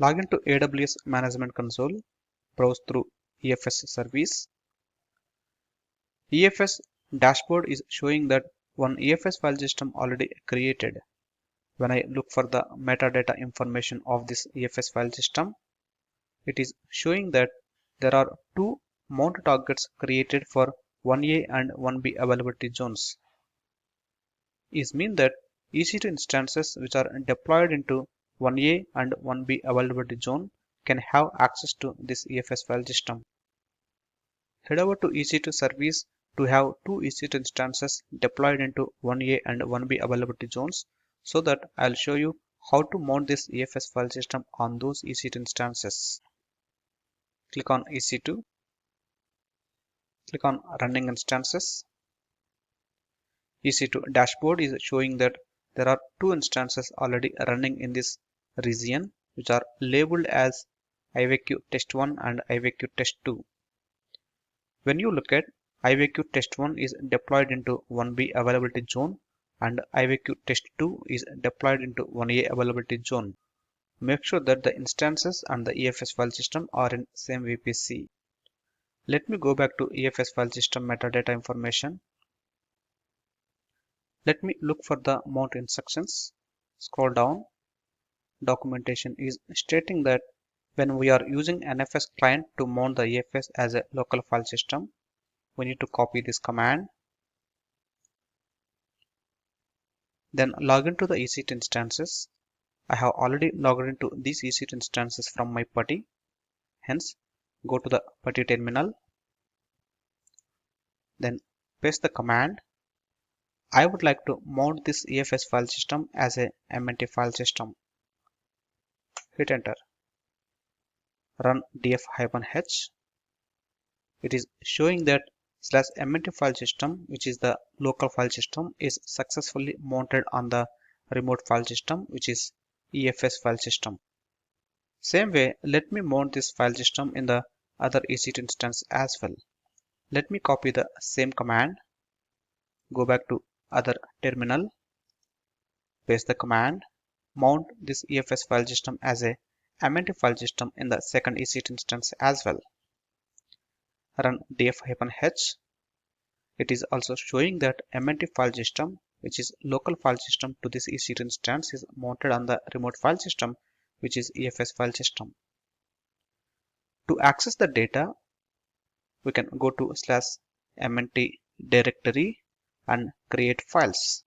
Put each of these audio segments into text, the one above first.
Log into AWS Management Console, browse through EFS service. EFS dashboard is showing that one EFS file system already created. When I look for the metadata information of this EFS file system, it is showing that there are two mount targets created for 1A and 1B availability zones. This means that EC2 instances which are deployed into 1A and 1B availability zone can have access to this EFS file system. Head over to EC2 service to have two EC2 instances deployed into 1A and 1B availability zones, so that I'll show you how to mount this EFS file system on those EC2 instances. Click on EC2, click on running instances. EC2 dashboard is showing that there are two instances already running in this region, which are labeled as IVQ test1 and IVQ test2. When you look at IVQ test1 is deployed into 1B availability zone and IVQ test2 is deployed into 1A availability zone. Make sure that the instances and the EFS file system are in same VPC. Let me go back to EFS file system metadata information. Let me look for the mount instructions. Scroll down. Documentation is stating that when we are using NFS client to mount the EFS as a local file system, we need to copy this command. Then log into the EC2 instances. I have already logged into these EC2 instances from my PuTTY. Hence, go to the PuTTY terminal. Then paste the command. I would like to mount this EFS file system as a MNT file system. Hit enter. Run df-h. It is showing that /MNT file system, which is the local file system, is successfully mounted on the remote file system, which is EFS file system. Same way, let me mount this file system in the other EC2 instance as well. Let me copy the same command. Go back to other terminal. Paste the command. Mount this EFS file system as a MNT file system in the second EC2 instance as well. Run df-h. It is also showing that MNT file system, which is local file system to this EC2 instance, is mounted on the remote file system, which is EFS file system. To access the data, we can go to /MNT directory and create files.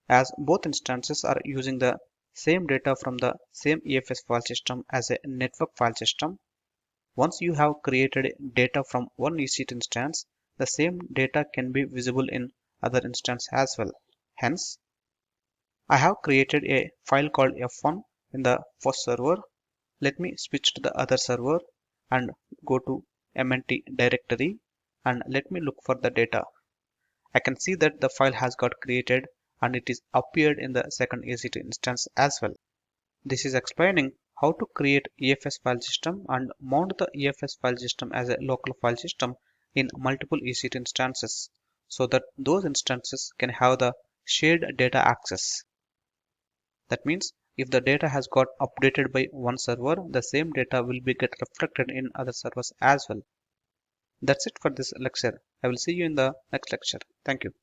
As both instances are using the same data from the same EFS file system as a network file system, once you have created data from one EC2 instance, the same data can be visible in other instance as well. Hence, I have created a file called F1 in the first server. Let me switch to the other server and go to MNT directory and let me look for the data. I can see that the file has got created and it is appeared in the second EC2 instance as well. This is explaining how to create EFS file system and mount the EFS file system as a local file system in multiple EC2 instances, so that those instances can have the shared data access. That means if the data has got updated by one server, the same data will be get reflected in other servers as well. That's it for this lecture. I will see you in the next lecture. Thank you.